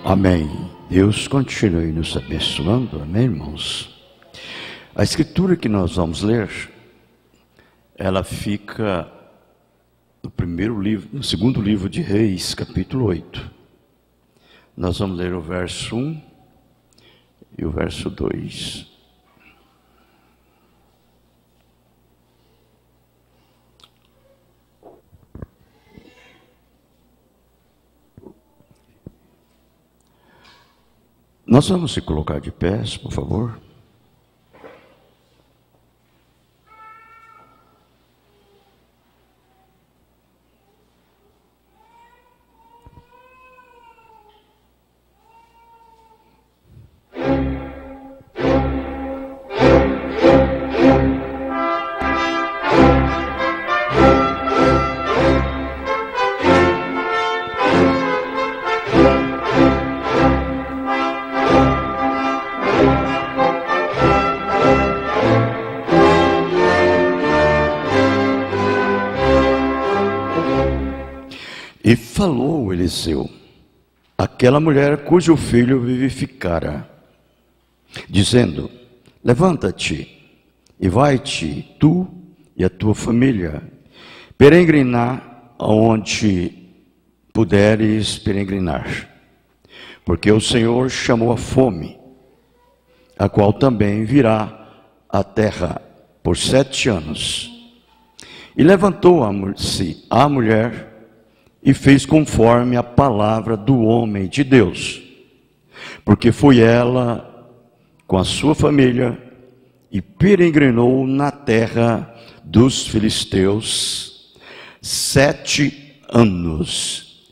Amém. Deus continue nos abençoando. Amém, irmãos? A escritura que nós vamos ler, ela fica no segundo livro de Reis, capítulo 8. Nós vamos ler o verso 1 e o verso 2. Nós vamos se colocar de pés, por favor. E falou Eliseu, aquela mulher cujo filho vivificara, dizendo: levanta-te e vai-te, tu e a tua família, peregrinar aonde puderes peregrinar, porque o Senhor chamou a fome, a qual também virá à terra por 7 anos. E levantou-se a mulher e fez conforme a palavra do homem de Deus, porque foi ela com a sua família e peregrinou na terra dos filisteus 7 anos.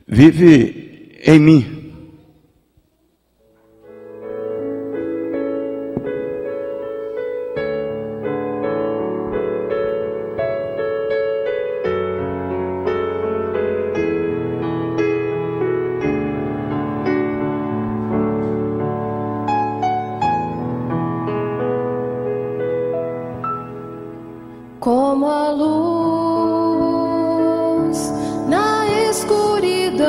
Vive em mim. Como a luz na escuridão,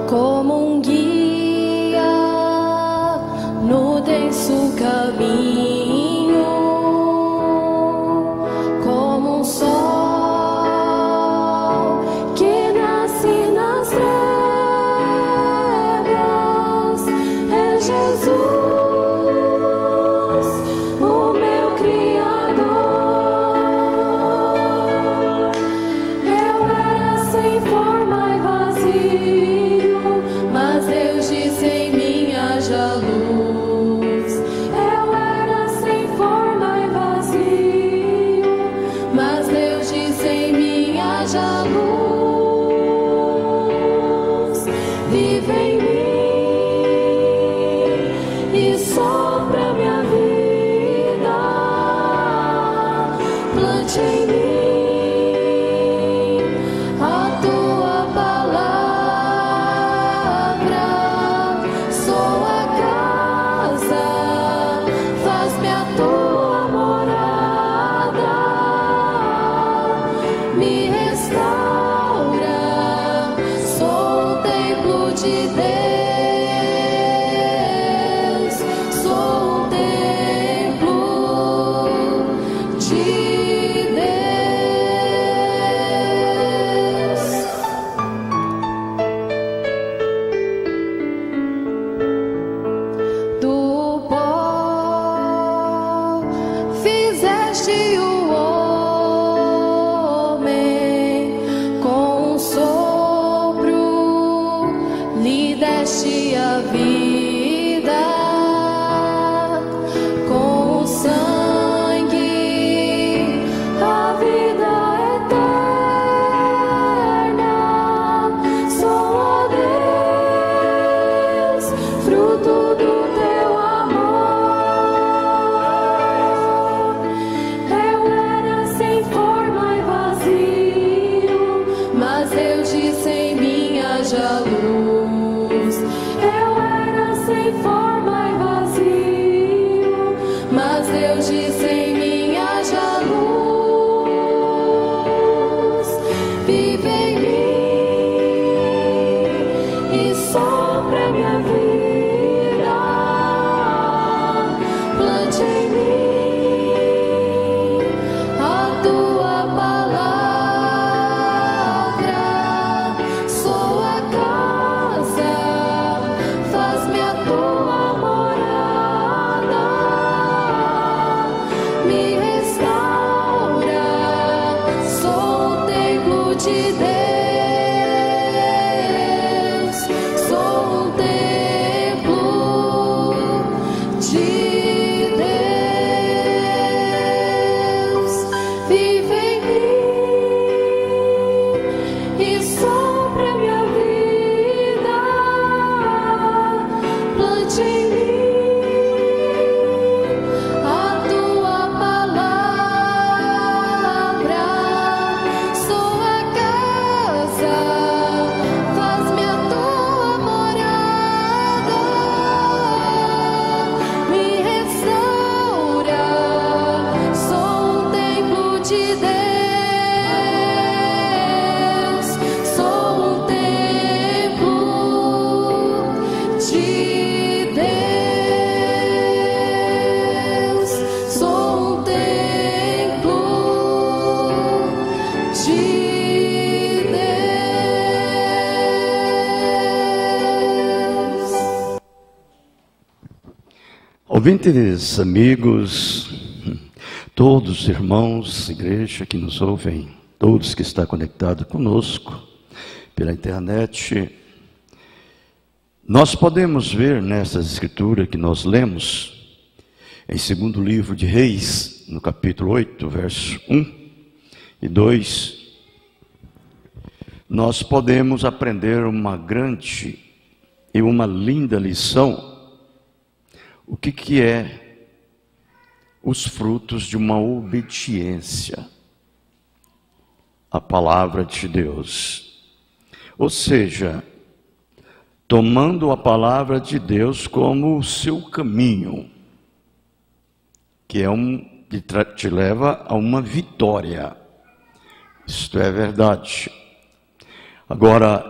como um guia no denso caminho, como um sol que nasce nas trevas, é Jesus. Luz, eu era sem forma. age em mim a tua palavra. Sou a casa, faz-me a tua morada, me restaura. Sou um templo de Deus, sou um templo de Deus, sou um templo de Deus. Ouvintes, amigos, todos irmãos, igreja que nos ouvem, todos que estão conectados conosco pela internet, nós podemos ver nessa escritura que nós lemos, em 2º livro de Reis, no capítulo 8, verso 1 e 2, nós podemos aprender uma grande e uma linda lição. O que é os frutos de uma obediência à palavra de Deus? Ou seja, tomando a palavra de Deus como o seu caminho, que é que te leva a uma vitória. Isto é verdade. Agora,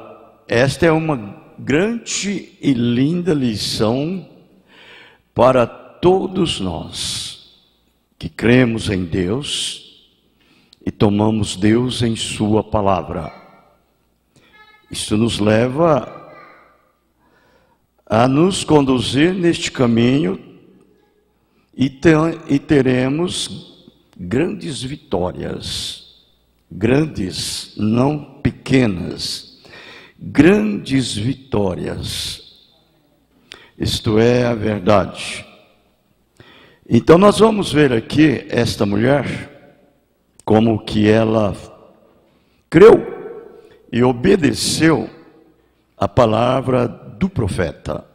esta é uma grande e linda lição para todos nós que cremos em Deus e tomamos Deus em sua palavra. Isso nos leva a nos conduzir neste caminho e teremos grandes vitórias, grandes, não pequenas, grandes vitórias. Isto é a verdade. Então nós vamos ver aqui esta mulher, como que ela creu e obedeceu a palavra do profeta.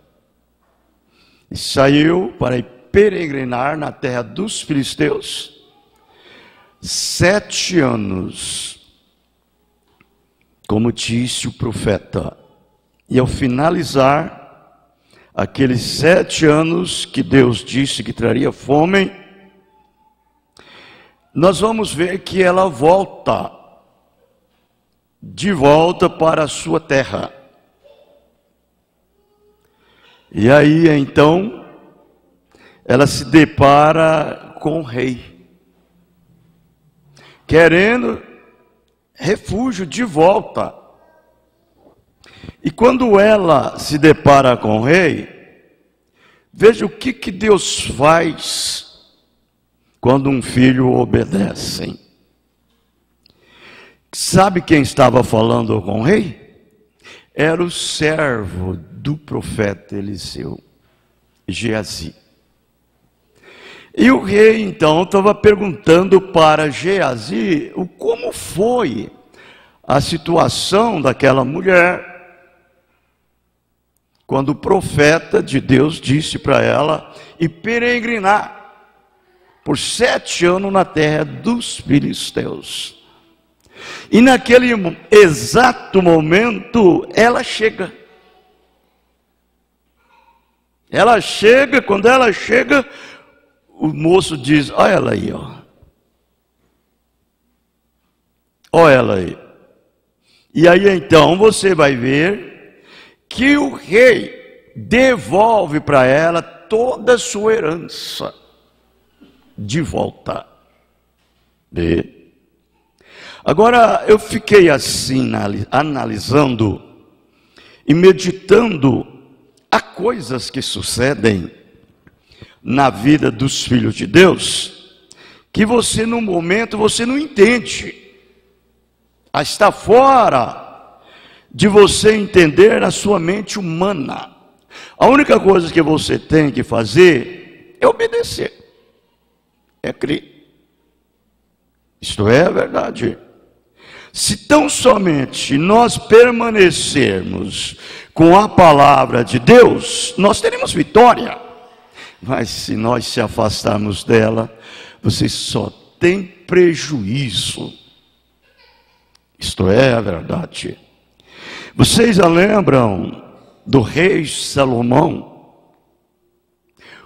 E saiu para peregrinar na terra dos filisteus 7 anos, como disse o profeta. E ao finalizar aqueles 7 anos que Deus disse que traria fome, nós vamos ver que ela volta, de volta para a sua terra. E aí então, ela se depara com o rei, querendo refúgio de volta. E quando ela se depara com o rei, veja o que Deus faz quando um filho obedece. Sabe quem estava falando com o rei? Era o servo do profeta Eliseu, Geazi. E o rei então estava perguntando para Geazi como foi a situação daquela mulher, quando o profeta de Deus disse para ela ir peregrinar por 7 anos na terra dos filisteus. E naquele exato momento, ela chega. Quando ela chega, o moço diz: olha ela aí, ó. Olha ela aí. E aí então você vai ver que o rei devolve para ela toda a sua herança de volta. Agora eu fiquei assim analisando e meditando a coisas que sucedem na vida dos filhos de Deus, que você no momento você não entende, está fora de você entender a sua mente humana. A única coisa que você tem que fazer é obedecer, é crer. Isto é a verdade. Se tão somente nós permanecermos com a palavra de Deus, nós teremos vitória. Mas se nós se afastarmos dela, você só tem prejuízo. Isto é a verdade. Vocês já lembram do rei Salomão?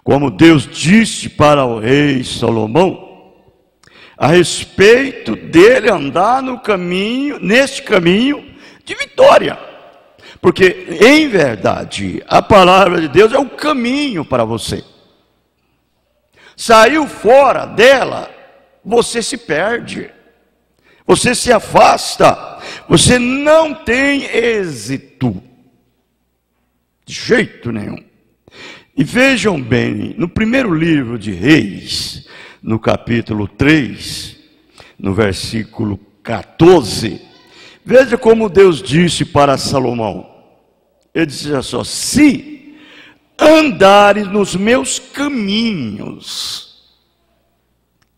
Como Deus disse para o rei Salomão a respeito dele andar no caminho, neste caminho de vitória. Porque, em verdade, a palavra de Deus é o caminho para você. Saiu fora dela, você se perde. Você se afasta. Você não tem êxito. De jeito nenhum. E vejam bem, no primeiro livro de Reis, no capítulo 3, no versículo 14, veja como Deus disse para Salomão. Ele disse assim: se andares nos meus caminhos.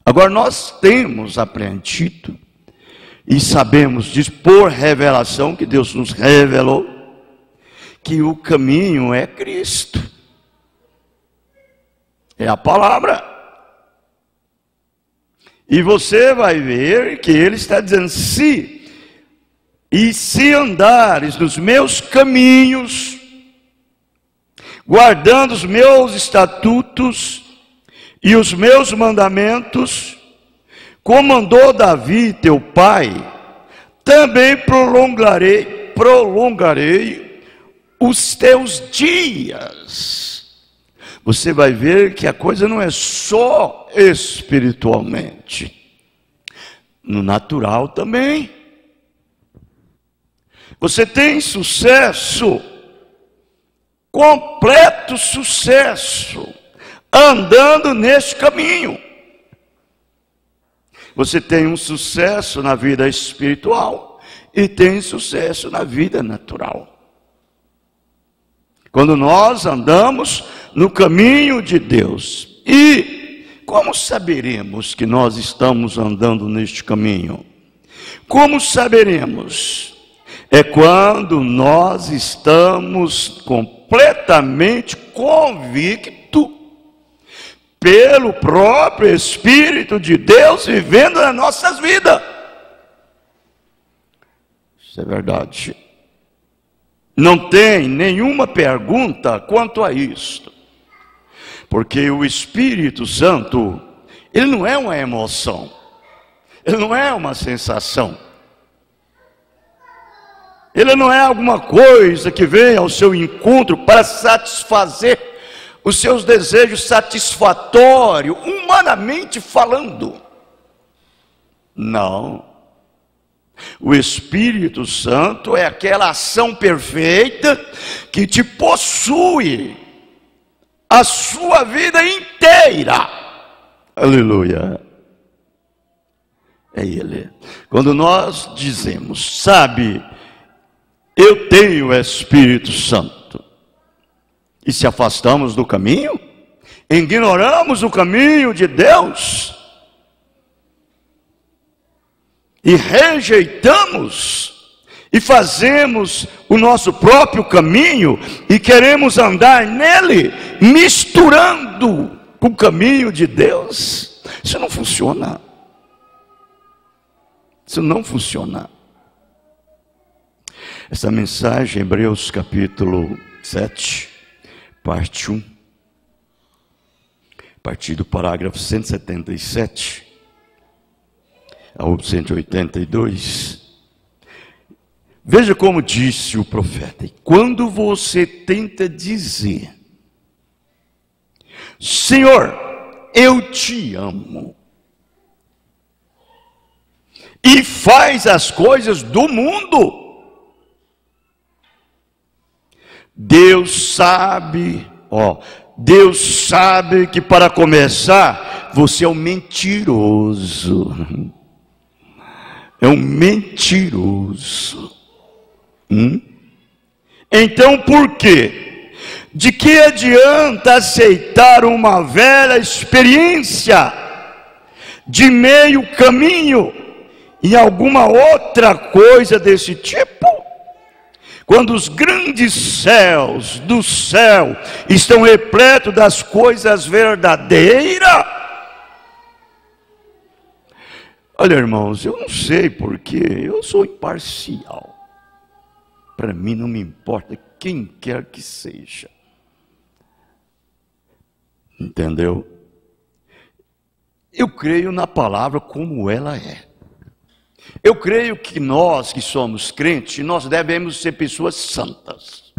Agora nós temos aprendido e sabemos disso por revelação que Deus nos revelou, que o caminho é Cristo. É a palavra. E você vai ver que ele está dizendo: se andares nos meus caminhos, guardando os meus estatutos e os meus mandamentos, como mandou Davi teu pai, também prolongarei os teus dias. Você vai ver que a coisa não é só espiritualmente, no natural também. Você tem sucesso, completo sucesso, andando neste caminho. Você tem um sucesso na vida espiritual e tem sucesso na vida natural. Quando nós andamos no caminho de Deus. E como saberemos que nós estamos andando neste caminho? Como saberemos? É quando nós estamos completamente convictos pelo próprio Espírito de Deus vivendo nas nossas vidas. Isso é verdade. Não tem nenhuma pergunta quanto a isto. Porque o Espírito Santo, ele não é uma emoção. Ele não é uma sensação. Ele não é alguma coisa que vem ao seu encontro para satisfazer os seus desejos satisfatórios, humanamente falando. Não. O Espírito Santo é aquela ação perfeita que te possui a sua vida inteira. Aleluia. É Ele. Quando nós dizemos, sabe, eu tenho o Espírito Santo, e se afastamos do caminho, ignoramos o caminho de Deus, e rejeitamos, e fazemos o nosso próprio caminho, e queremos andar nele, misturando com o caminho de Deus, isso não funciona. Isso não funciona. Essa mensagem, Hebreus capítulo 7, parte 1, a partir do parágrafo 177 ao 182, veja como disse o profeta: e quando você tenta dizer, Senhor, eu te amo, e faz as coisas do mundo, Deus sabe que para começar, você é um mentiroso. É um mentiroso. Então por quê? De que adianta aceitar uma velha experiência de meio caminho em alguma outra coisa desse tipo? Quando os grandes céus do céu estão repletos das coisas verdadeiras? Olha, irmãos, eu não sei porque eu sou imparcial. Para mim não me importa quem quer que seja. Entendeu? Eu creio na palavra como ela é. Eu creio que nós que somos crentes, nós devemos ser pessoas santas.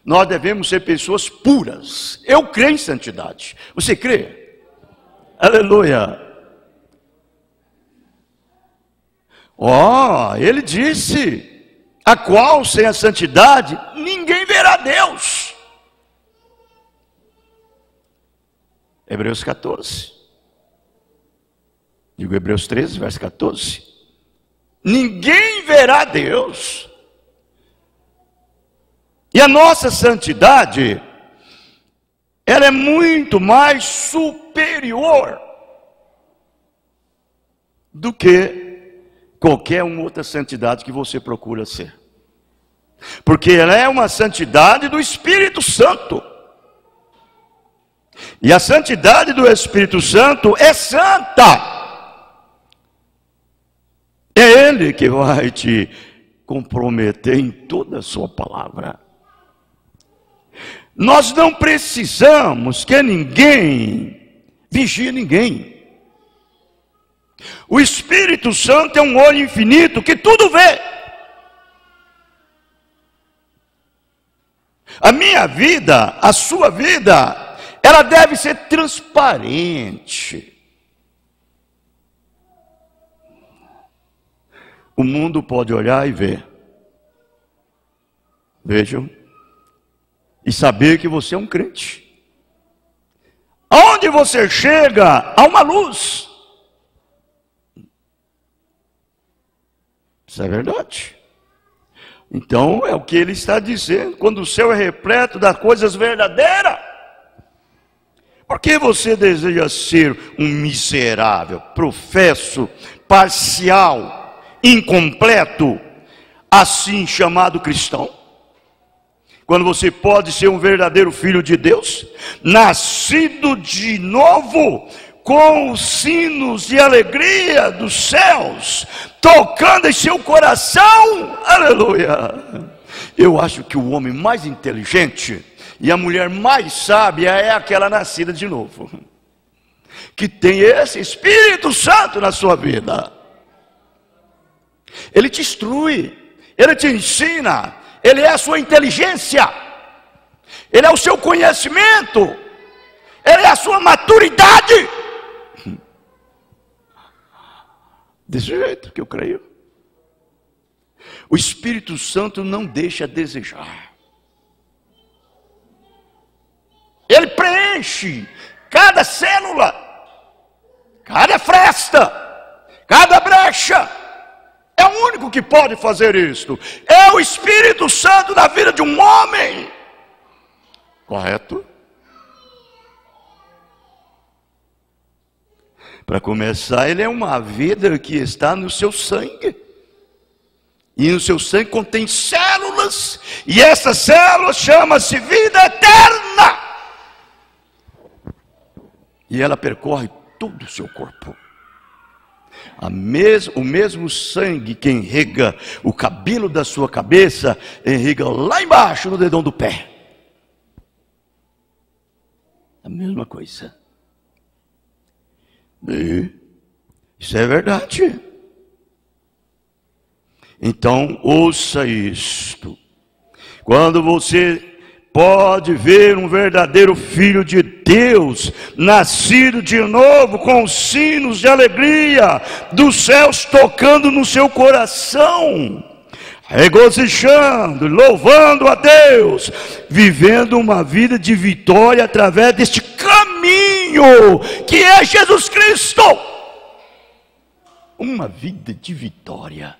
Nós devemos ser pessoas puras. Eu creio em santidade. Você crê? Aleluia. Ele disse: a qual sem a santidade ninguém verá Deus. Hebreus 14. Digo Hebreus 13, verso 14. Ninguém verá Deus. E a nossa santidade, ela é muito mais superior do que qualquer outra santidade que você procura ser. Porque ela é uma santidade do Espírito Santo. E a santidade do Espírito Santo é santa. É Ele que vai te comprometer em toda a sua palavra. Nós não precisamos que ninguém vigie ninguém. O Espírito Santo é um olho infinito que tudo vê. A minha vida, a sua vida, ela deve ser transparente. O mundo pode olhar e ver. Vejam. E saber que você é um crente. Aonde você chega, há uma luz. Isso é verdade. Então é o que ele está dizendo. Quando o céu é repleto das coisas verdadeiras. Por que você deseja ser um miserável, professo, parcial, incompleto, assim chamado cristão? Quando você pode ser um verdadeiro filho de Deus, nascido de novo, com os sinos de alegria dos céus, tocando em seu coração, aleluia. Eu acho que o homem mais inteligente e a mulher mais sábia é aquela nascida de novo, que tem esse Espírito Santo na sua vida. Ele te instrui, ele te ensina, ele é a sua inteligência, ele é o seu conhecimento, ele é a sua maturidade. Desse jeito que eu creio. O Espírito Santo não deixa a desejar. Ele preenche cada célula, cada fresta, cada brecha. É o único que pode fazer isto. É o Espírito Santo na vida de um homem. Correto? Para começar, ele é uma vida que está no seu sangue. E no seu sangue contém células. E essa célula chama-se vida eterna. E ela percorre todo o seu corpo. O mesmo sangue que enrega o cabelo da sua cabeça, enrega lá embaixo no dedão do pé. A mesma coisa. E isso é verdade. Então ouça isto. Quando você pode ver um verdadeiro filho de Deus, nascido de novo, com os sinos de alegria dos céus tocando no seu coração, regozijando, louvando a Deus, vivendo uma vida de vitória através deste caminho que é Jesus Cristo. Uma vida de vitória.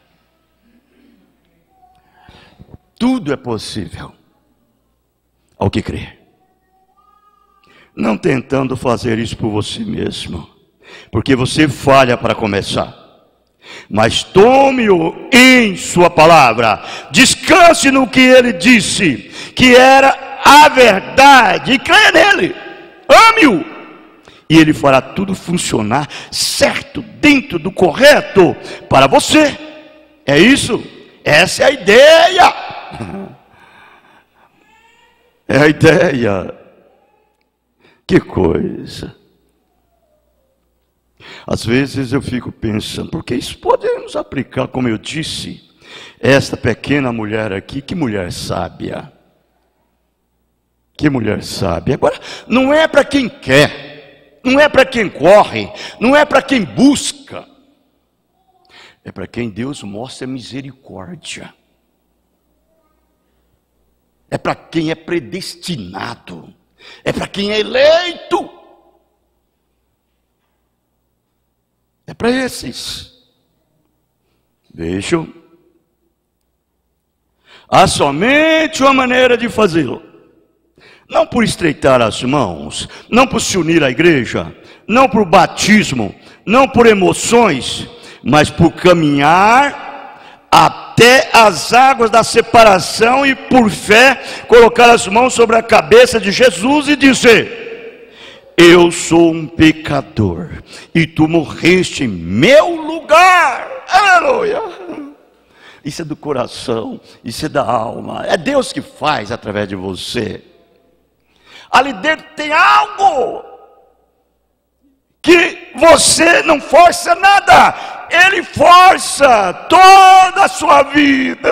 Tudo é possível ao que crê. Não tentando fazer isso por você mesmo, porque você falha para começar. mas tome-o em sua palavra, descanse no que ele disse, que era a verdade, e creia nele, ame-o, e ele fará tudo funcionar certo, dentro do correto, para você. É isso, essa é a ideia, é a ideia. Que coisa. Às vezes eu fico pensando, porque isso podemos aplicar, como eu disse, esta pequena mulher aqui, que mulher sábia. Que mulher sábia. Agora, não é para quem quer, não é para quem corre, não é para quem busca, é para quem Deus mostra misericórdia. É para quem é predestinado, é para quem é eleito. É para esses. Vejam. Há somente uma maneira de fazê-lo. Não por estreitar as mãos, não por se unir à igreja, não por batismo, não por emoções, mas por caminhar até as águas da separação e por fé colocar as mãos sobre a cabeça de Jesus e dizer: eu sou um pecador, e tu morreste em meu lugar. Aleluia! Isso é do coração, isso é da alma. É Deus que faz através de você. Ali dentro tem algo que você não força nada, Ele força toda a sua vida.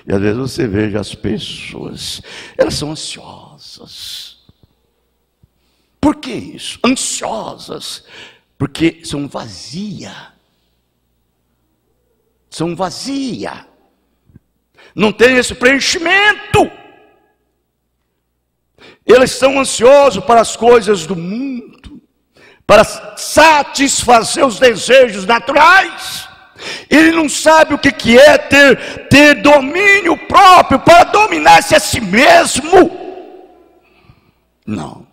E às vezes você veja as pessoas, elas são ansiosas. Por que isso? Ansiosas, porque são vazias. São vazias. Não tem esse preenchimento. Eles são ansiosos para as coisas do mundo, para satisfazer os desejos naturais. Ele não sabe o que é ter domínio próprio, para dominar-se a si mesmo. Não.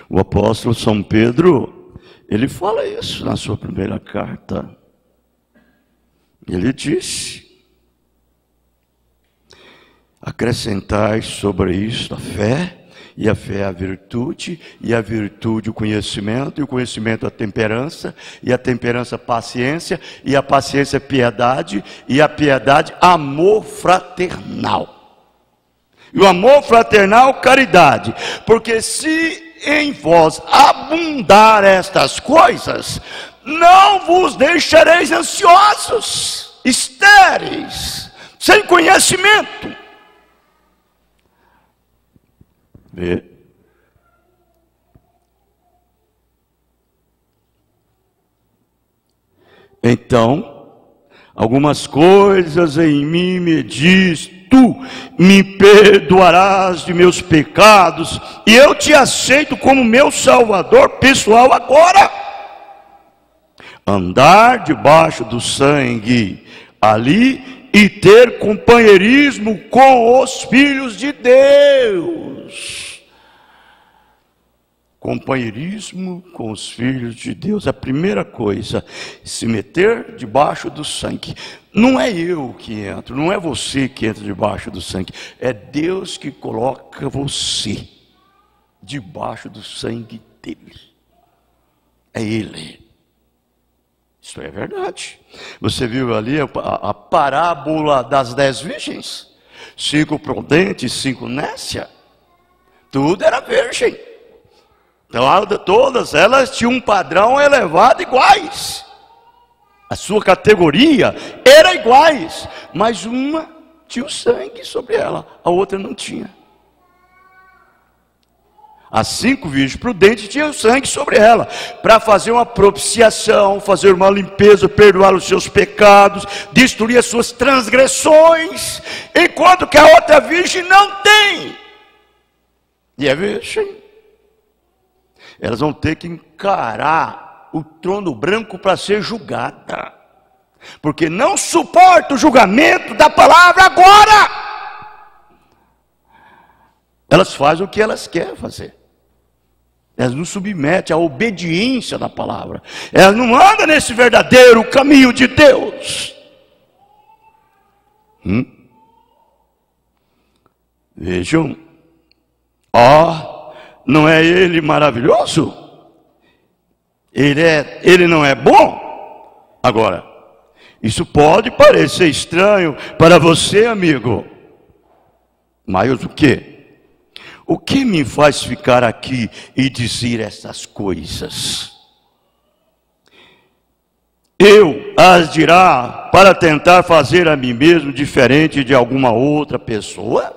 O apóstolo São Pedro, ele fala isso na sua primeira carta. Ele disse: acrescentai sobre isto a fé, e a fé a virtude, e a virtude o conhecimento, e o conhecimento a temperança, e a temperança a paciência, e a paciência a piedade, e a piedade amor fraternal. E o amor fraternal, caridade. Porque se em vós abundar estas coisas, não vos deixareis ansiosos, estéreis, sem conhecimento. Vê? Então, algumas coisas em mim me diz: tu me perdoarás de meus pecados, e eu te aceito como meu Salvador pessoal agora. Andar debaixo do sangue ali e ter companheirismo com os filhos de Deus. Companheirismo com os filhos de Deus. A primeira coisa, se meter debaixo do sangue. Não é eu que entro, não é você que entra debaixo do sangue, é Deus que coloca você debaixo do sangue dele. É Ele. Isso é verdade. Você viu ali a parábola das 10 virgens? 5 prudentes, 5 nécia. Tudo era virgem. Então, todas elas tinham um padrão elevado iguais. A sua categoria era iguais, mas uma tinha o sangue sobre ela, a outra não tinha. As 5 virgens prudentes tinham sangue sobre ela, para fazer uma propiciação, fazer uma limpeza, perdoar os seus pecados, destruir as suas transgressões, enquanto que a outra virgem não tem. E é virgem. Elas vão ter que encarar o trono branco para ser julgada, porque não suporta o julgamento da palavra agora. Elas fazem o que elas querem fazer. Elas não submetem à obediência da palavra. Elas não andam nesse verdadeiro caminho de Deus. Vejam. Não é Ele maravilhoso? Ele não é bom? Agora, isso pode parecer estranho para você, amigo. Mas o quê? O que me faz ficar aqui e dizer essas coisas? Eu as dirá para tentar fazer a mim mesmo diferente de alguma outra pessoa?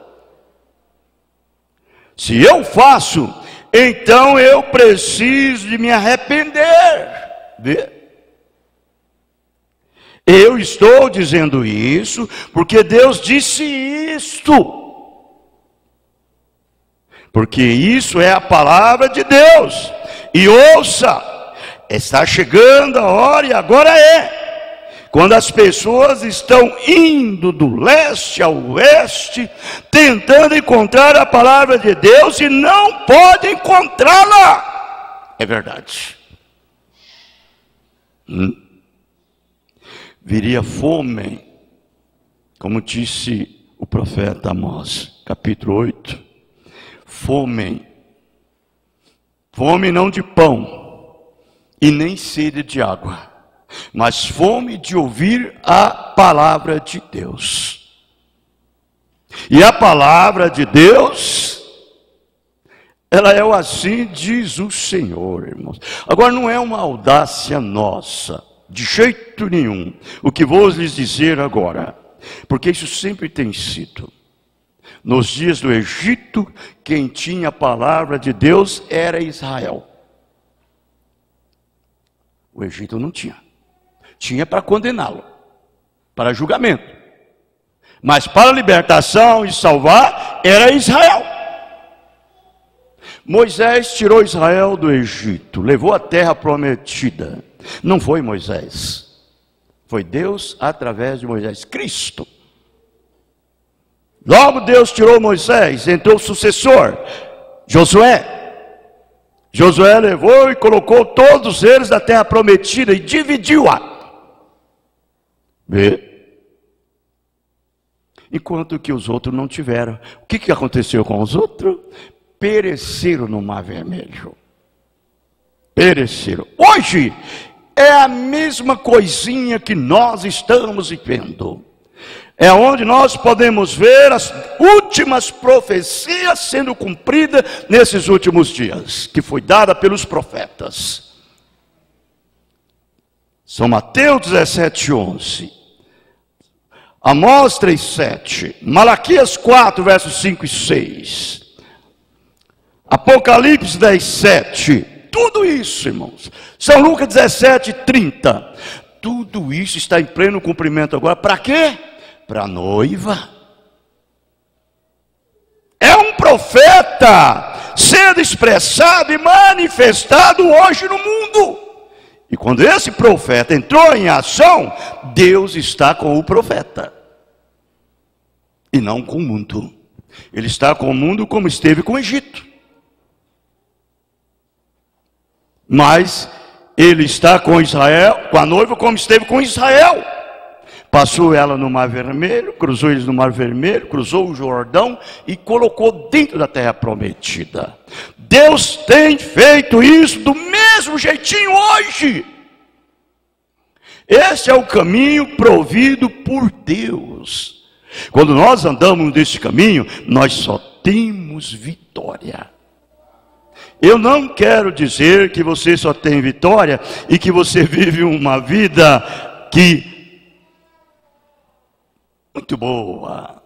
Se eu faço, então eu preciso de me arrepender. Vê? Eu estou dizendo isso porque Deus disse isto. Porque isso é a palavra de Deus. E ouça, está chegando a hora, e agora quando as pessoas estão indo do leste ao oeste, tentando encontrar a palavra de Deus e não podem encontrá-la. É verdade. Viria fome, como disse o profeta Amós, capítulo 8. Fome não de pão e nem sede de água, mas fome de ouvir a palavra de Deus. E a palavra de Deus, ela é o assim diz o Senhor, irmãos. Agora não é uma audácia nossa, de jeito nenhum, o que vou lhes dizer agora, porque isso sempre tem sido. Nos dias do Egito, quem tinha a palavra de Deus era Israel. O Egito não tinha. Tinha para condená-lo, para julgamento. Mas para libertação e salvar, era Israel. Moisés tirou Israel do Egito, levou a terra prometida. Não foi Moisés, foi Deus através de Moisés, Cristo. Logo Deus tirou Moisés, entrou o sucessor, Josué. Josué levou e colocou todos eles na terra prometida e dividiu-a. Vê? Enquanto que os outros não tiveram. O que aconteceu com os outros? Pereceram no Mar Vermelho. Pereceram. Hoje é a mesma coisinha que nós estamos vivendo. É onde nós podemos ver as últimas profecias sendo cumpridas nesses últimos dias, que foi dada pelos profetas. São Mateus 17:11, Amós 3:7, Malaquias 4, versos 5 e 6, Apocalipse 10:7, tudo isso, irmãos. São Lucas 17:30, tudo isso está em pleno cumprimento agora. Para quê? Para a noiva. É um profeta sendo expressado e manifestado hoje no mundo. E quando esse profeta entrou em ação, Deus está com o profeta e não com o mundo. Ele está com o mundo como esteve com o Egito, mas ele está com Israel, com a noiva, como esteve com Israel. Passou ela no Mar Vermelho, cruzou eles no Mar Vermelho, cruzou o Jordão e colocou dentro da terra prometida. Deus tem feito isso do mesmo jeitinho hoje. Esse é o caminho provido por Deus. Quando nós andamos nesse caminho, nós só temos vitória. Eu não quero dizer que você só tem vitória e que você vive uma vida que muito boa,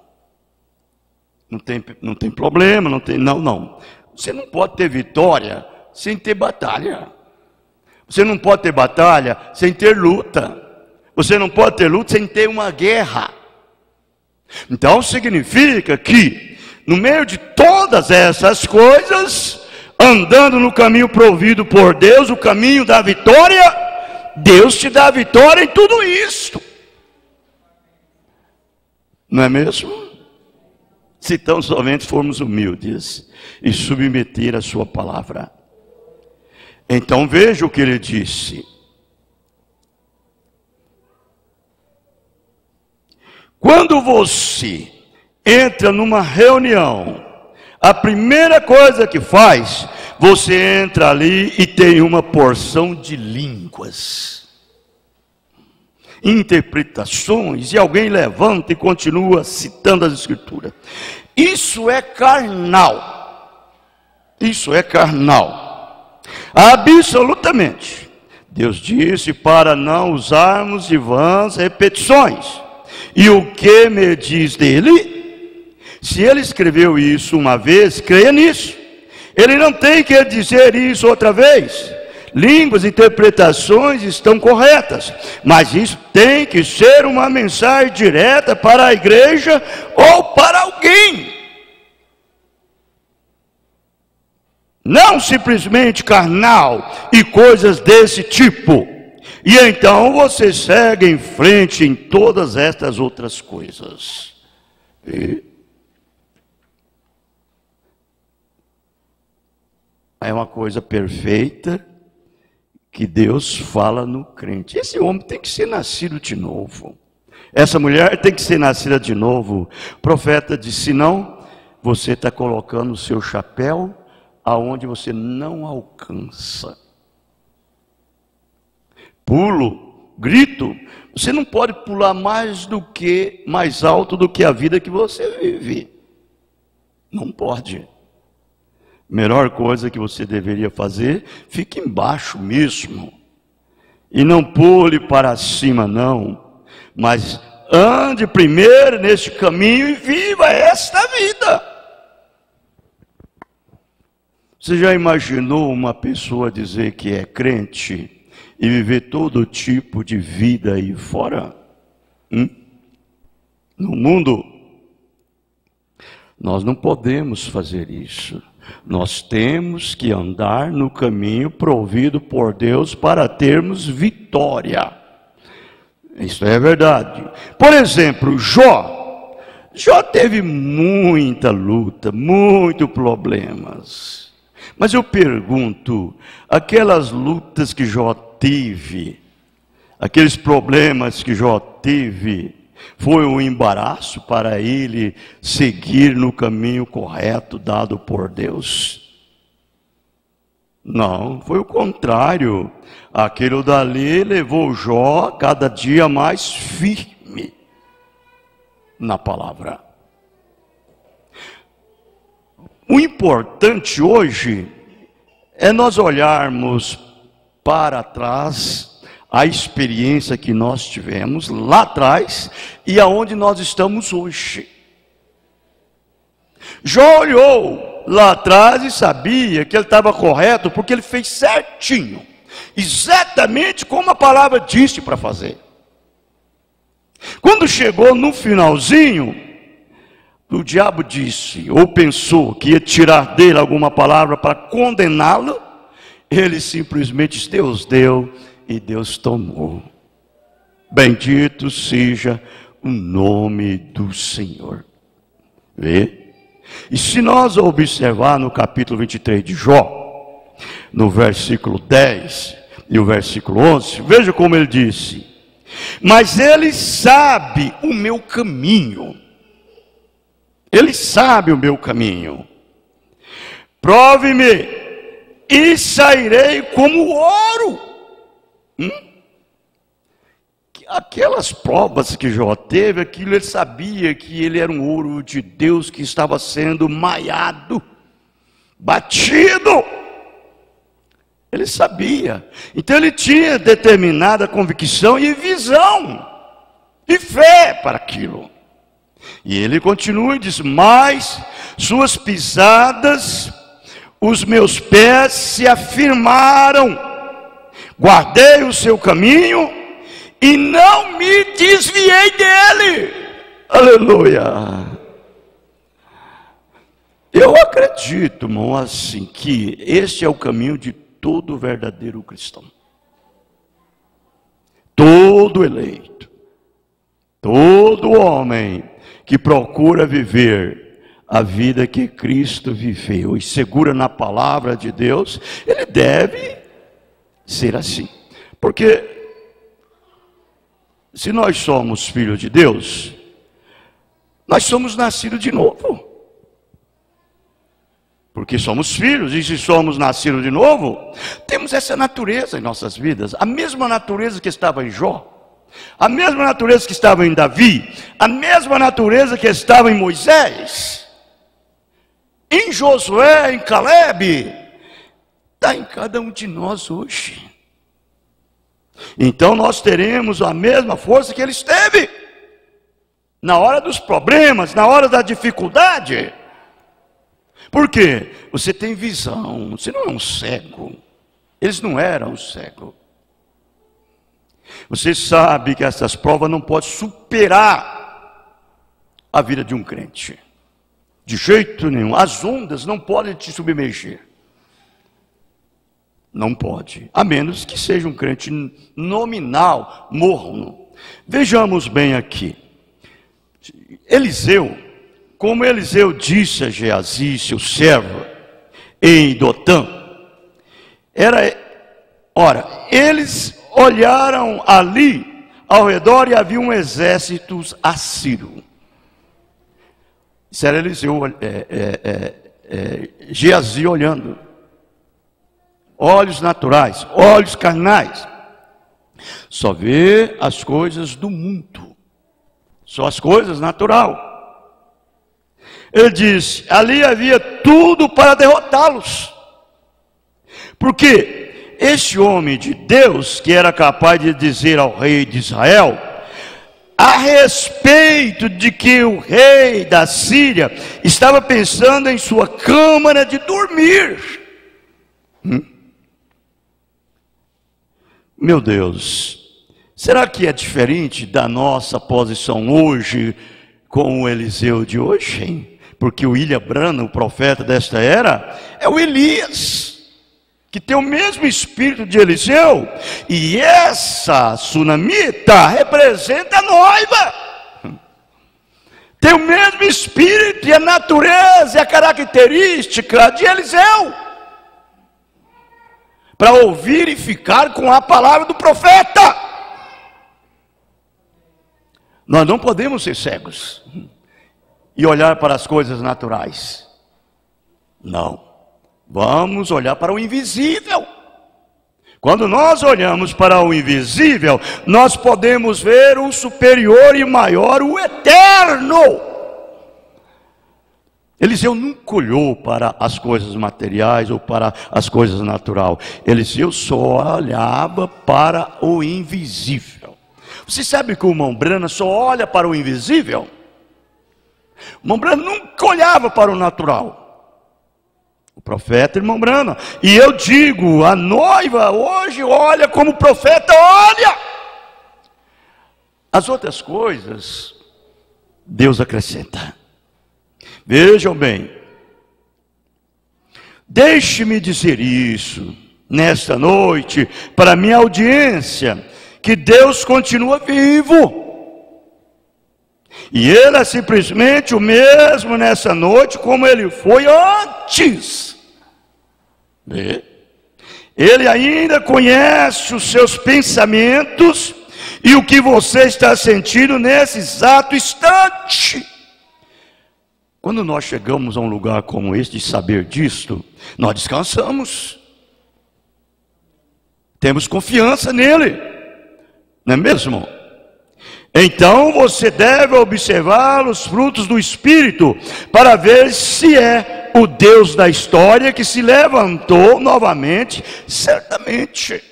não tem problema, não. Você não pode ter vitória sem ter batalha. Você não pode ter batalha sem ter luta. Você não pode ter luta sem ter uma guerra. Então significa que no meio de todas essas coisas, andando no caminho provido por Deus, o caminho da vitória, Deus te dá vitória em tudo isso. Não é mesmo? Se tão somente formos humildes e submeter a sua palavra. Então veja o que ele disse. Quando você entra numa reunião, a primeira coisa que faz, você entra ali e tem uma porção de línguas, interpretações, e alguém levanta e continua citando as escrituras. Isso é carnal. Isso é carnal. Absolutamente. Deus disse para não usarmos de vãs repetições. E o que me diz dele? Se ele escreveu isso uma vez, creia nisso. Ele não tem que dizer isso outra vez. Línguas, interpretações estão corretas, mas isso tem que ser uma mensagem direta para a igreja ou para alguém. Não simplesmente carnal e coisas desse tipo. E então você segue em frente em todas estas outras coisas. É uma coisa perfeita que Deus fala no crente. Esse homem tem que ser nascido de novo. Essa mulher tem que ser nascida de novo. O profeta disse, não, você está colocando o seu chapéu aonde você não alcança. Pulo, grito, você não pode pular mais alto do que a vida que você vive. Não pode. Melhor coisa que você deveria fazer, fique embaixo mesmo. E não pule para cima não, mas ande primeiro neste caminho e viva esta vida. Você já imaginou uma pessoa dizer que é crente e viver todo tipo de vida aí fora? No mundo, nós não podemos fazer isso. Nós temos que andar no caminho provido por Deus para termos vitória. Isso é verdade. Por exemplo, Jó teve muita luta, muitos problemas. Mas eu pergunto, aquelas lutas que Jó teve, aqueles problemas que Jó teve, foi um embaraço para ele seguir no caminho correto dado por Deus? Não, foi o contrário. Aquilo dali levou Jó cada dia mais firme na palavra. O importante hoje é nós olharmos para trás a experiência que nós tivemos lá atrás e aonde nós estamos hoje. Jó olhou lá atrás e sabia que ele estava correto porque ele fez certinho, exatamente como a palavra disse para fazer. Quando chegou no finalzinho, o diabo disse, ou pensou que ia tirar dele alguma palavra para condená-lo, ele simplesmente disse, Deus deu e Deus tomou. Bendito seja o nome do Senhor. Vê? E se nós observar no capítulo 23 de Jó, no versículo 10 e o versículo 11, veja como ele disse, mas ele sabe o meu caminho. Ele sabe o meu caminho. Prove-me e sairei como ouro. Aquelas provas que Jó teve, aquilo ele sabia que ele era um ouro de Deus que estava sendo maiado, batido. Ele sabia. Então ele tinha determinada convicção e visão e fé para aquilo. E ele continua e diz, mas suas pisadas, os meus pés se afirmaram, guardei o seu caminho e não me desviei dele. Aleluia. Eu acredito, irmão, assim, que este é o caminho de todo verdadeiro cristão. Todo eleito, todo homem que procura viver a vida que Cristo viveu e segura na palavra de Deus, ele deve ser assim. Porque se nós somos filhos de Deus, nós somos nascidos de novo. Porque somos filhos, e se somos nascidos de novo, temos essa natureza em nossas vidas, a mesma natureza que estava em Jó, a mesma natureza que estava em Davi, a mesma natureza que estava em Moisés, em Josué, em Caleb, está em cada um de nós hoje. Então nós teremos a mesma força que eles teve, na hora dos problemas, na hora da dificuldade. Por quê? Você tem visão, você não é um cego. Eles não eram cegos. Você sabe que essas provas não podem superar a vida de um crente. De jeito nenhum. As ondas não podem te submergir. Não pode. A menos que seja um crente nominal, morno. Vejamos bem aqui. Eliseu, como Eliseu disse a Geazi, seu servo, em Dotã, eles olharam ali ao redor e havia um exército assírio. Isso era Eliseu, Geazi olhando. Olhos naturais, olhos carnais. Só vê as coisas do mundo. Só as coisas naturais. Ele disse, ali havia tudo para derrotá-los. Porque este homem de Deus, que era capaz de dizer ao rei de Israel, a respeito de que o rei da Síria estava pensando em sua câmara de dormir. Meu Deus, será que é diferente da nossa posição hoje com o Eliseu de hoje, hein? Porque o William Branham, o profeta desta era, é o Elias, que tem o mesmo espírito de Eliseu, e essa sunamita representa a noiva, tem o mesmo espírito e a natureza e a característica de Eliseu, para ouvir e ficar com a palavra do profeta. Nós não podemos ser cegos e olhar para as coisas naturais. Não. Vamos olhar para o invisível. Quando nós olhamos para o invisível, nós podemos ver o superior e maior, o eterno. Eliseu nunca olhou para as coisas materiais ou para as coisas naturais. Eliseu só olhava para o invisível. Você sabe que o irmão Branham só olha para o invisível? O irmão Branham nunca olhava para o natural. O profeta irmão Branham. E eu digo, a noiva hoje olha como o profeta olha. As outras coisas, Deus acrescenta. Vejam bem, deixe-me dizer isso nesta noite para minha audiência, que Deus continua vivo, e Ele é simplesmente o mesmo nessa noite como Ele foi antes. Ele ainda conhece os seus pensamentos e o que você está sentindo nesse exato instante. Quando nós chegamos a um lugar como este, de saber disto, nós descansamos. Temos confiança nele, não é mesmo? Então você deve observar os frutos do Espírito, para ver se é o Deus da história que se levantou novamente, certamente.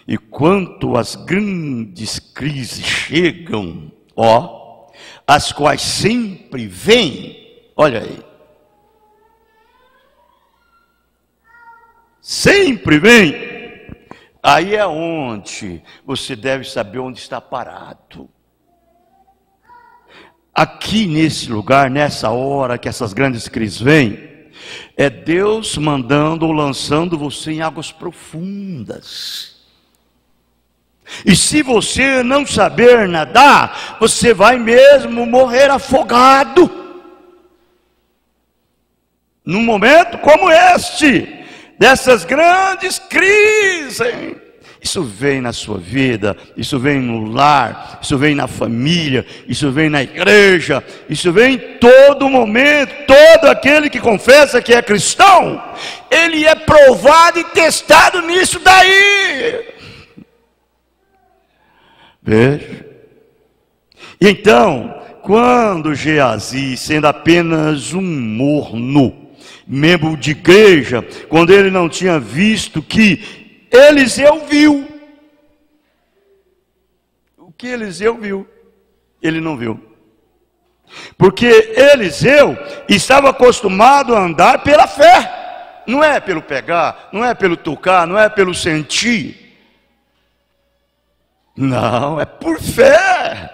E quanto as grandes crises chegam, as quais sempre vêm, olha aí, sempre vem, aí é onde você deve saber onde está parado. Aqui nesse lugar, nessa hora que essas grandes crises vêm, é Deus mandando ou lançando você em águas profundas. E se você não saber nadar, você vai mesmo morrer afogado. Num momento como este, dessas grandes crises. Isso vem na sua vida, isso vem no lar, isso vem na família, isso vem na igreja, isso vem em todo momento. Todo aquele que confessa que é cristão, ele é provado e testado nisso daí. Veja. E então, quando Geazi, sendo apenas um morno, membro de igreja, quando ele não tinha visto que Eliseu viu, o que Eliseu viu, ele não viu, porque Eliseu estava acostumado a andar pela fé, não é pelo pegar, não é pelo tocar, não é pelo sentir, não, é por fé.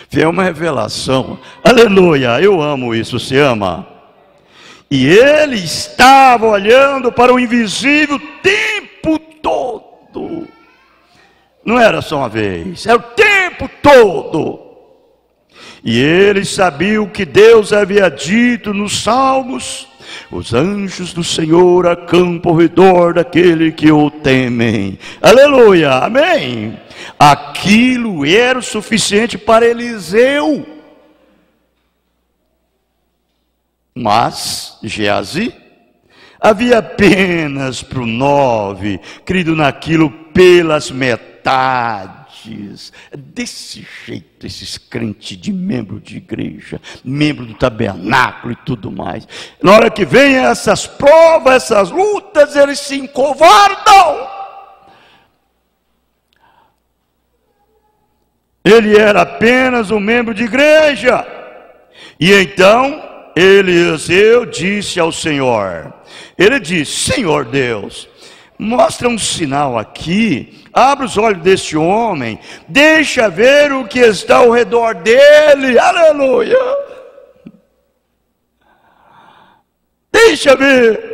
Fé é uma revelação, aleluia, eu amo isso, você ama? E ele estava olhando para o invisível o tempo todo. Não era só uma vez, era o tempo todo. E ele sabia o que Deus havia dito nos Salmos: os anjos do Senhor acampam ao redor daquele que o temem. Aleluia, amém. Aquilo era o suficiente para Eliseu. Mas Geazi havia apenas para o 9, crido naquilo pelas metades. Desse jeito, esses crentes de membro de igreja, membro do tabernáculo e tudo mais. Na hora que vem essas provas, essas lutas, eles se encovardam. Ele era apenas um membro de igreja. E então Eliseu disse ao Senhor, ele disse: Senhor Deus, mostra um sinal aqui, abre os olhos deste homem, deixa ver o que está ao redor dele, aleluia, deixa ver.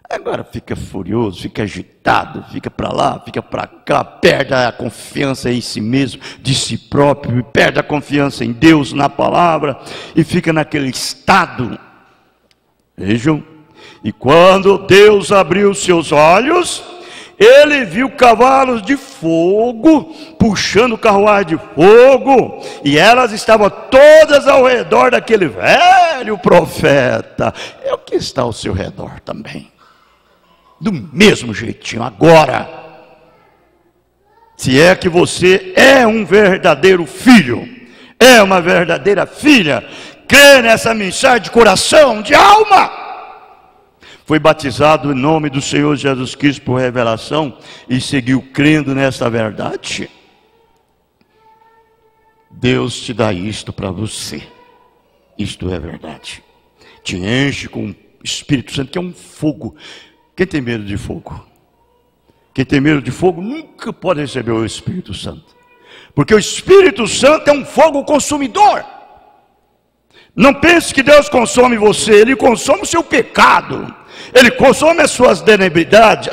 Agora fica furioso, fica agitado, fica para lá, fica para cá, perde a confiança em si mesmo, de si próprio, perde a confiança em Deus, na palavra, e fica naquele estado. Vejam, e quando Deus abriu seus olhos, ele viu cavalos de fogo, puxando carruagem de fogo, e elas estavam todas ao redor daquele velho profeta. É o que está ao seu redor também. Do mesmo jeitinho, agora, se é que você é um verdadeiro filho, é uma verdadeira filha, crê nessa mensagem de coração, de alma, foi batizado em nome do Senhor Jesus Cristo por revelação e seguiu crendo nessa verdade, Deus te dá isto para você. Isto é verdade. Te enche com o Espírito Santo, que é um fogo. Quem tem medo de fogo? Quem tem medo de fogo nunca pode receber o Espírito Santo. Porque o Espírito Santo é um fogo consumidor. Não pense que Deus consome você, Ele consome o seu pecado. Ele consome as suas debilidades,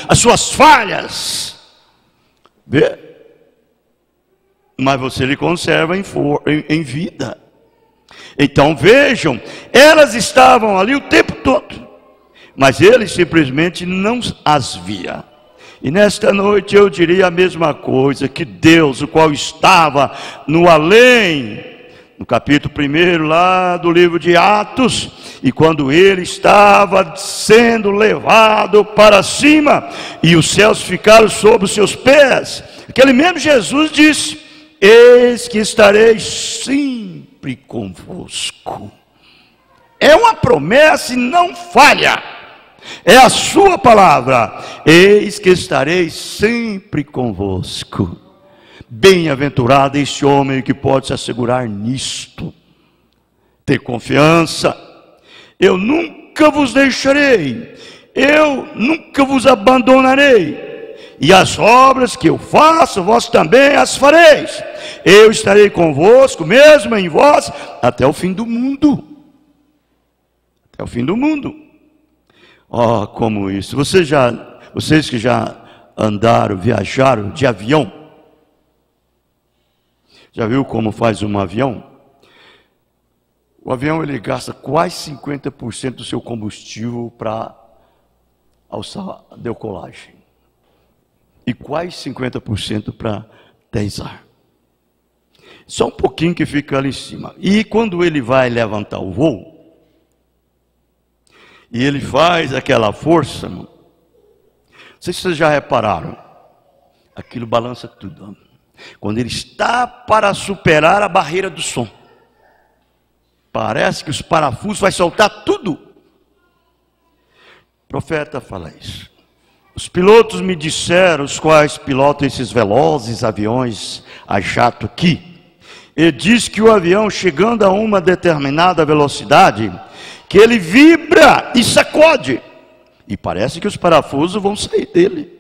as suas falhas. Vê? Mas você lhe conserva em vida. Então vejam, elas estavam ali o tempo todo, mas ele simplesmente não as via. E nesta noite eu diria a mesma coisa, que Deus, o qual estava no além, no capítulo 1 lá do livro de Atos, e quando ele estava sendo levado para cima, e os céus ficaram sob os seus pés, aquele mesmo Jesus disse: eis que estarei sempre convosco. É uma promessa e não falha. É a sua palavra: eis que estarei sempre convosco. Bem-aventurado este homem que pode se assegurar nisto. Ter confiança. Eu nunca vos deixarei, eu nunca vos abandonarei, e as obras que eu faço, vós também as fareis. Eu estarei convosco, mesmo em vós, até o fim do mundo. Até o fim do mundo. Oh, como isso. Vocês que já andaram, viajaram de avião, já viu como faz um avião? O avião, ele gasta quase 50% do seu combustível para a decolagem. E quase 50% para aterrissar. Só um pouquinho que fica ali em cima. E quando ele vai levantar o voo, e ele faz aquela força, não sei se vocês já repararam, aquilo balança tudo. Quando ele está para superar a barreira do som, parece que os parafusos vão soltar tudo. O profeta fala isso. Os pilotos me disseram, os quais pilotam esses velozes aviões a jato aqui, ele diz que o avião, chegando a uma determinada velocidade, que ele vibra e sacode, e parece que os parafusos vão sair dele,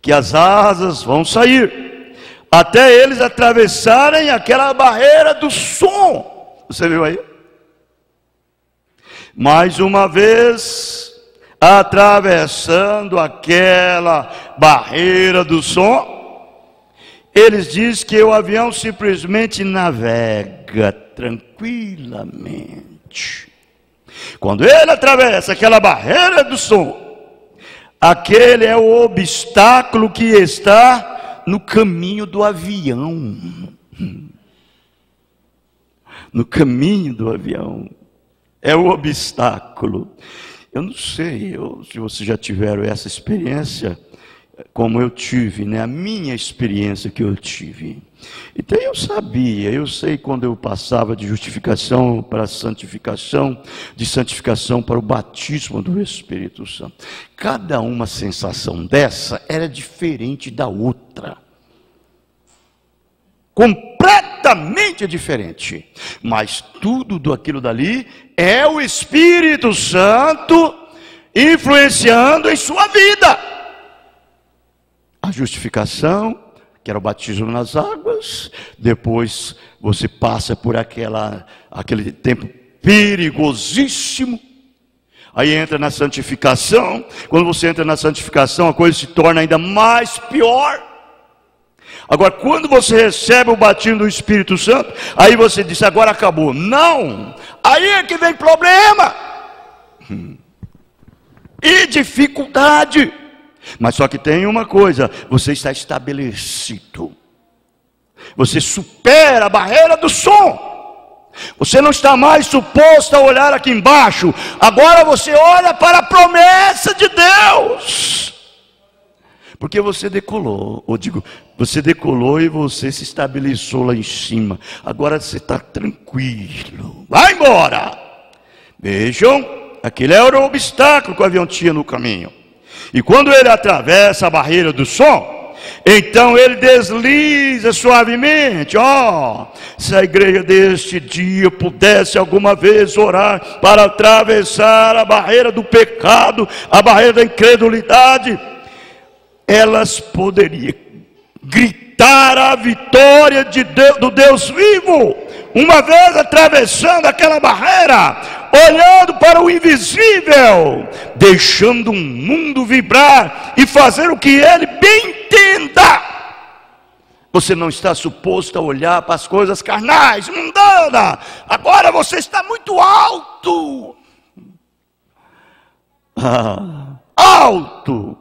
que as asas vão sair, até eles atravessarem aquela barreira do som. Você viu aí? Mais uma vez, atravessando aquela barreira do som, eles dizem que o avião simplesmente navega tranquilamente. Quando ele atravessa aquela barreira do som, aquele é o obstáculo que está no caminho do avião. No caminho do avião. É o obstáculo. Eu não sei se vocês já tiveram essa experiência, como eu tive, né? A minha experiência que eu tive. Então eu sei quando eu passava de justificação para santificação, de santificação para o batismo do Espírito Santo. Cada uma sensação dessa era diferente da outra. Completamente diferente. Mas tudo aquilo dali é o Espírito Santo influenciando em sua vida. A justificação, que era o batismo nas águas, depois você passa por aquele tempo perigosíssimo, aí entra na santificação. Quando você entra na santificação, a coisa se torna ainda mais pior. Agora, quando você recebe o batismo do Espírito Santo, aí você diz, agora acabou. Não! Aí é que vem problema e dificuldade. Mas só que tem uma coisa, você está estabelecido. Você supera a barreira do som. Você não está mais suposto a olhar aqui embaixo. Agora você olha para a promessa de Deus. Porque você decolou, você decolou e você se estabeleceu lá em cima. Agora você está tranquilo. Vai embora. Vejam, aquele era o obstáculo que o avião tinha no caminho. E quando ele atravessa a barreira do som, então ele desliza suavemente. Se a igreja deste dia pudesse alguma vez orar para atravessar a barreira do pecado, a barreira da incredulidade, elas poderiam gritar a vitória do Deus vivo, uma vez atravessando aquela barreira, olhando para o invisível, deixando o mundo vibrar e fazer o que ele bem entenda. Você não está suposto a olhar para as coisas carnais, mundanas. Agora você está muito alto. Alto.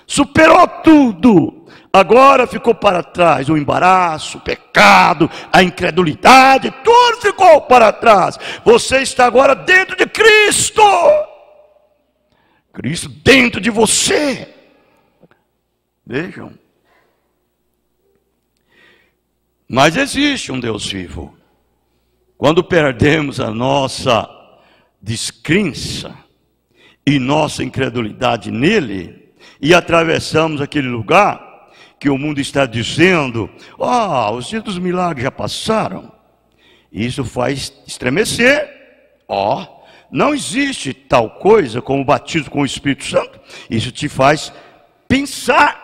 Superou tudo. Agora ficou para trás o embaraço, o pecado, a incredulidade, tudo ficou para trás. Você está agora dentro de Cristo. Cristo dentro de você. Vejam. Mas existe um Deus vivo. Quando perdemos a nossa descrença e nossa incredulidade nele, e atravessamos aquele lugar que o mundo está dizendo, os dias dos milagres já passaram, isso faz estremecer. Não existe tal coisa como o batismo com o Espírito Santo. Isso te faz pensar,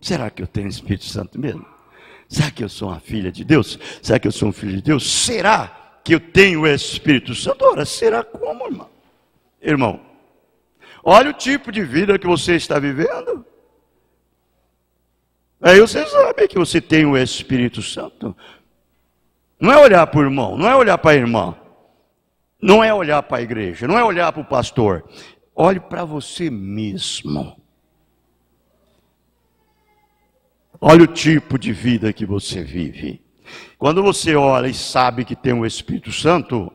será que eu tenho o Espírito Santo mesmo? Será que eu sou uma filha de Deus? Será que eu sou um filho de Deus? Será que eu tenho o Espírito Santo? Ora, será como, irmão? Irmão, olha o tipo de vida que você está vivendo. Aí você sabe que você tem o Espírito Santo. Não é olhar para o irmão, não é olhar para a irmã. Não é olhar para a igreja, não é olhar para o pastor. Olhe para você mesmo. Olha o tipo de vida que você vive. Quando você olha e sabe que tem o Espírito Santo,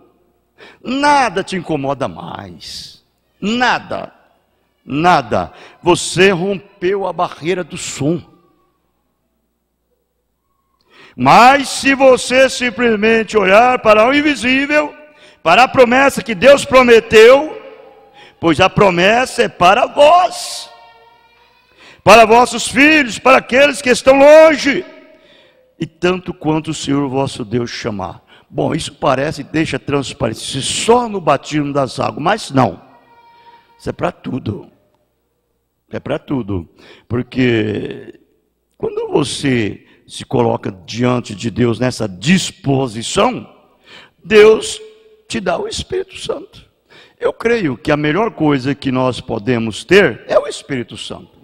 nada te incomoda mais. Nada. Nada. Você rompeu a barreira do som. Mas se você simplesmente olhar para o invisível, para a promessa que Deus prometeu, pois a promessa é para vós, para vossos filhos, para aqueles que estão longe, e tanto quanto o Senhor vosso Deus chamar. Bom, isso parece, deixa transparecer só no batismo das águas, mas não. Isso é para tudo. É para tudo. Porque quando você se coloca diante de Deus nessa disposição, Deus te dá o Espírito Santo. Eu creio que a melhor coisa que nós podemos ter é o Espírito Santo.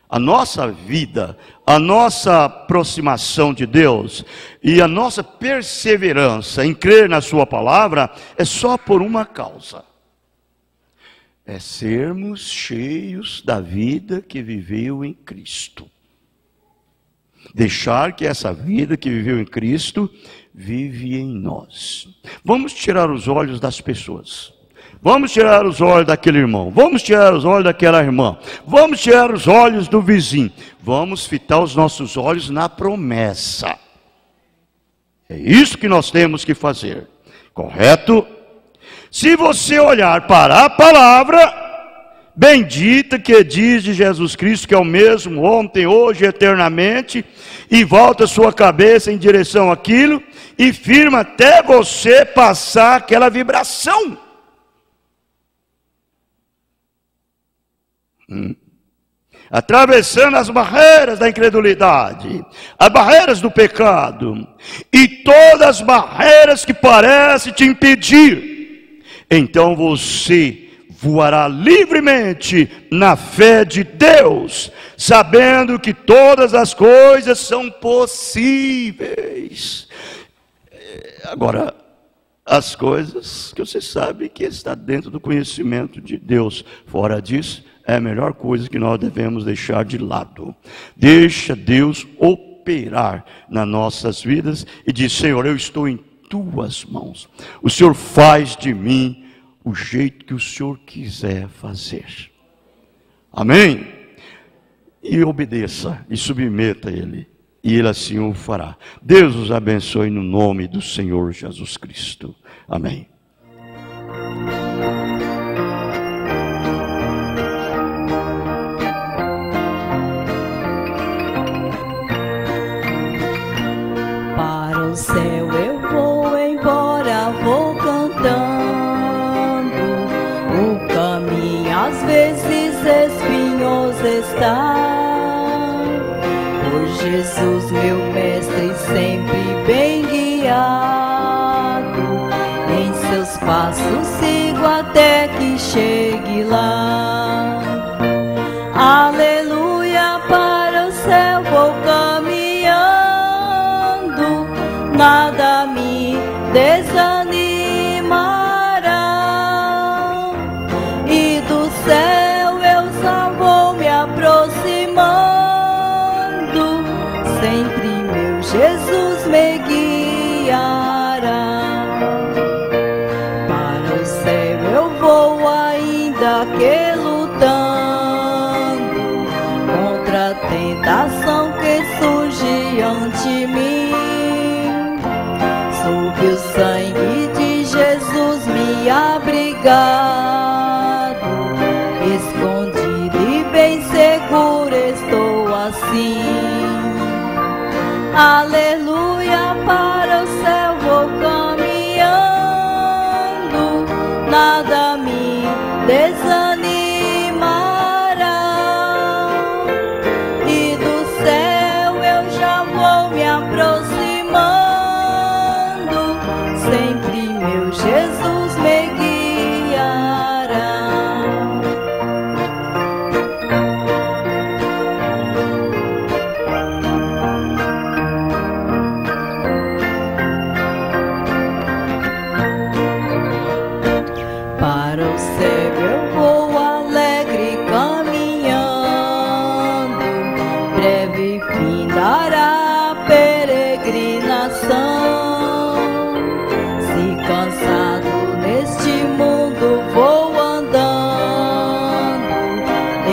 A nossa vida, a nossa aproximação de Deus e a nossa perseverança em crer na sua palavra é só por uma causa. É sermos cheios da vida que viveu em Cristo. Deixar que essa vida que viveu em Cristo vive em nós. Vamos tirar os olhos das pessoas. Vamos tirar os olhos daquele irmão. Vamos tirar os olhos daquela irmã. Vamos tirar os olhos do vizinho. Vamos fitar os nossos olhos na promessa. É isso que nós temos que fazer. Correto? Se você olhar para a palavra bendita que diz de Jesus Cristo, que é o mesmo ontem, hoje, eternamente, e volta a sua cabeça em direção àquilo, e firma até você passar aquela vibração. Atravessando as barreiras da incredulidade, as barreiras do pecado, e todas as barreiras que parecem te impedir, então você voará livremente na fé de Deus, sabendo que todas as coisas são possíveis. Agora, as coisas que você sabe que está dentro do conhecimento de Deus, fora disso, é a melhor coisa que nós devemos deixar de lado. Deixa Deus operar nas nossas vidas e diz: Senhor, eu estou em tuas mãos. O Senhor faz de mim o jeito que o Senhor quiser fazer. Amém? E obedeça e submeta a Ele, e Ele assim o fará. Deus os abençoe no nome do Senhor Jesus Cristo. Amém. Para o céu eu vou embora, vou cantando. O caminho às vezes espinhoso está, por Jesus meu mestre sempre bem guiado. Em seus passos sigo até que chegue lá. Aleluia, para o céu vou caminhando, nada me desanimará, e do céu eu só vou me aproximando, sempre meu Jesus me guiará. Para o céu eu vou ainda que lutando contra a tentação que surge ante mim. Sob o sangue de Jesus me abrigado, escondido e bem seguro estou assim. Aleluia, para o céu vou caminhando, nada me desanimará, e do céu eu já vou me aproximando, sempre meu Jesus me guiará. dar a peregrinação. Se cansado neste mundo vou andando,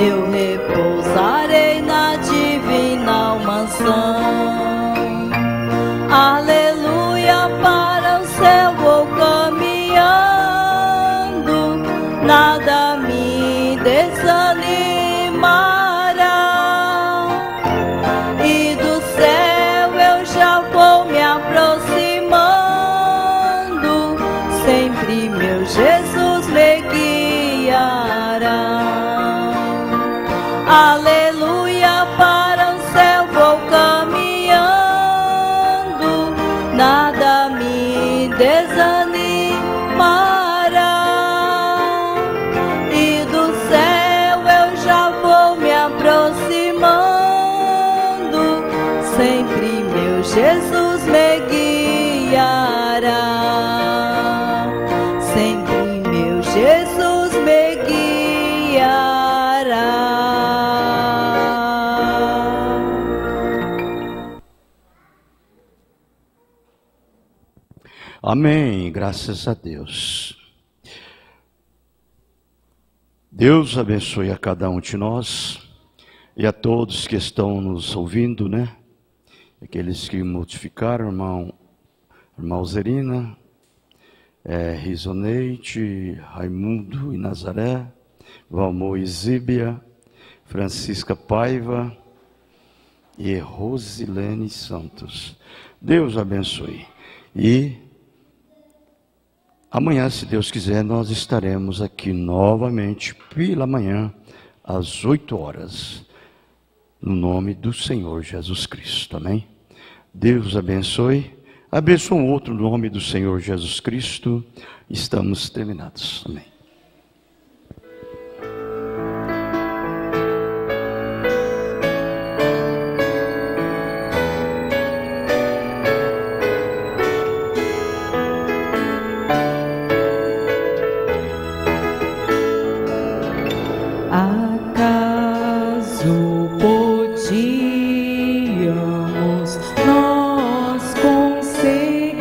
eu repousarei na divina mansão. Aleluia, para o céu vou caminhando, nada me desanimará. E do céu eu já vou me aproximando, sempre meu Jesus me guiará. Aleluia, para o céu vou caminhando, nada me desanimará. E do céu eu já vou me aproximando, sempre meu Jesus me guiará. Sempre meu Jesus me guiará. Amém, graças a Deus. Deus abençoe a cada um de nós e a todos que estão nos ouvindo, né? Aqueles que modificaram, irmão Zerina, Risoneide, Raimundo e Nazaré, Valmor e Zíbia, Francisca Paiva e Rosilene Santos. Deus abençoe. E amanhã, se Deus quiser, nós estaremos aqui novamente pela manhã, às 8 horas, no nome do Senhor Jesus Cristo. Amém? Deus abençoe. Abençoe um outro no nome do Senhor Jesus Cristo. Estamos terminados. Amém. Acaso podíamos nós conseguir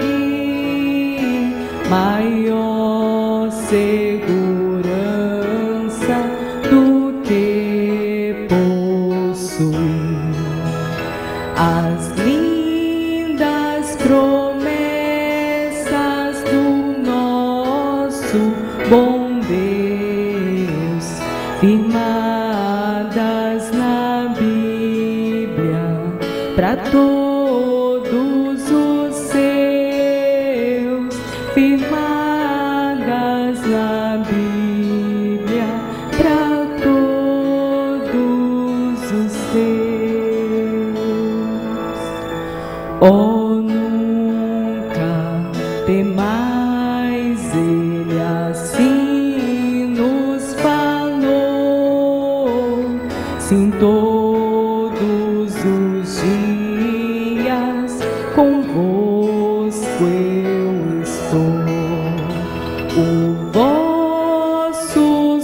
maior segurança do que possuir as lindas promessas do nosso bom Deus, firmadas na Bíblia para todos os seus, firmadas na Bíblia para todos os seus. Oh, nunca temais, ele assim nos falou. Sim, todos os dias convosco eu estou. O vosso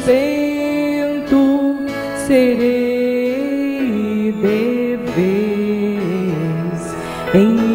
sustento serei e deveis em